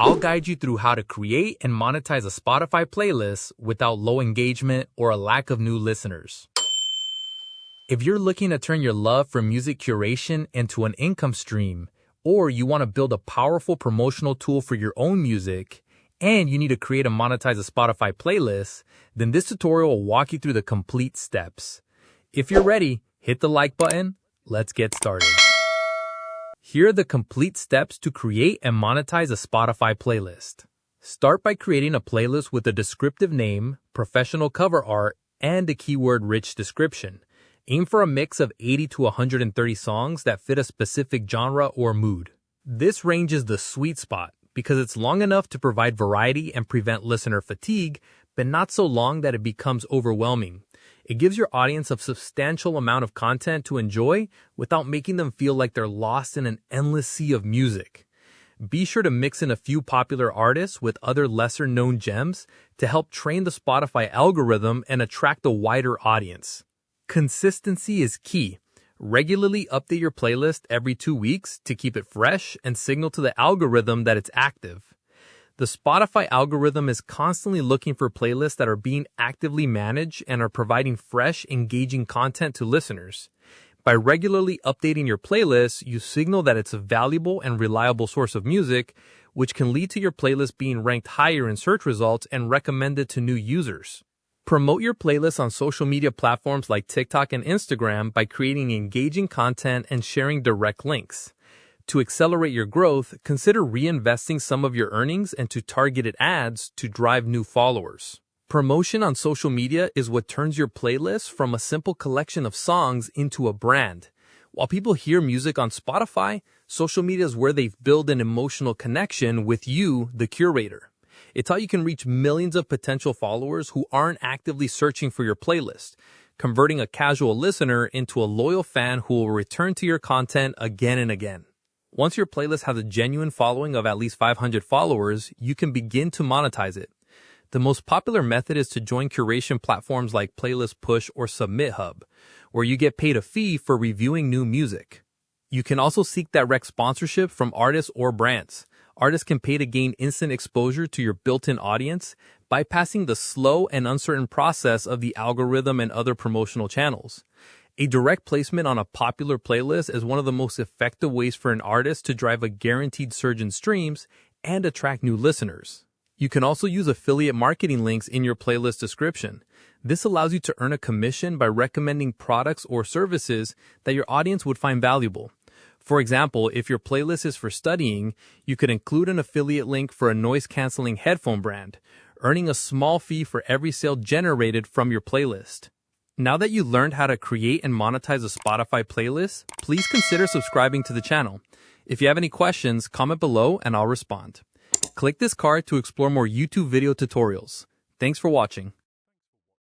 I'll guide you through how to create and monetize a Spotify playlist without low engagement or a lack of new listeners. If you're looking to turn your love for music curation into an income stream, or you want to build a powerful promotional tool for your own music, and you need to create and monetize a Spotify playlist, then this tutorial will walk you through the complete steps. If you're ready, hit the like button. Let's get started. Here are the complete steps to create and monetize a Spotify playlist. Start by creating a playlist with a descriptive name, professional cover art, and a keyword-rich description. Aim for a mix of 80 to 130 songs that fit a specific genre or mood. This range is the sweet spot because it's long enough to provide variety and prevent listener fatigue, but not so long that it becomes overwhelming. It gives your audience a substantial amount of content to enjoy without making them feel like they're lost in an endless sea of music. Be sure to mix in a few popular artists with other lesser-known gems to help train the Spotify algorithm and attract a wider audience. Consistency is key. Regularly update your playlist every 2 weeks to keep it fresh and signal to the algorithm that it's active. The Spotify algorithm is constantly looking for playlists that are being actively managed and are providing fresh, engaging content to listeners. By regularly updating your playlist, you signal that it's a valuable and reliable source of music, which can lead to your playlist being ranked higher in search results and recommended to new users. Promote your playlist on social media platforms like TikTok and Instagram by creating engaging content and sharing direct links. To accelerate your growth, consider reinvesting some of your earnings into targeted ads to drive new followers. Promotion on social media is what turns your playlist from a simple collection of songs into a brand. While people hear music on Spotify, social media is where they build an emotional connection with you, the curator. It's how you can reach millions of potential followers who aren't actively searching for your playlist, converting a casual listener into a loyal fan who will return to your content again and again. Once your playlist has a genuine following of at least 500 followers, you can begin to monetize it. The most popular method is to join curation platforms like Playlist Push or Submit Hub, where you get paid a fee for reviewing new music. You can also seek direct sponsorship from artists or brands. Artists can pay to gain instant exposure to your built-in audience, bypassing the slow and uncertain process of the algorithm and other promotional channels. A direct placement on a popular playlist is one of the most effective ways for an artist to drive a guaranteed surge in streams and attract new listeners. You can also use affiliate marketing links in your playlist description. This allows you to earn a commission by recommending products or services that your audience would find valuable. For example, if your playlist is for studying, you could include an affiliate link for a noise-canceling headphone brand, earning a small fee for every sale generated from your playlist. Now that you learned how to create and monetize a Spotify playlist, please consider subscribing to the channel. If you have any questions, comment below and I'll respond. Click this card to explore more YouTube video tutorials. Thanks for watching.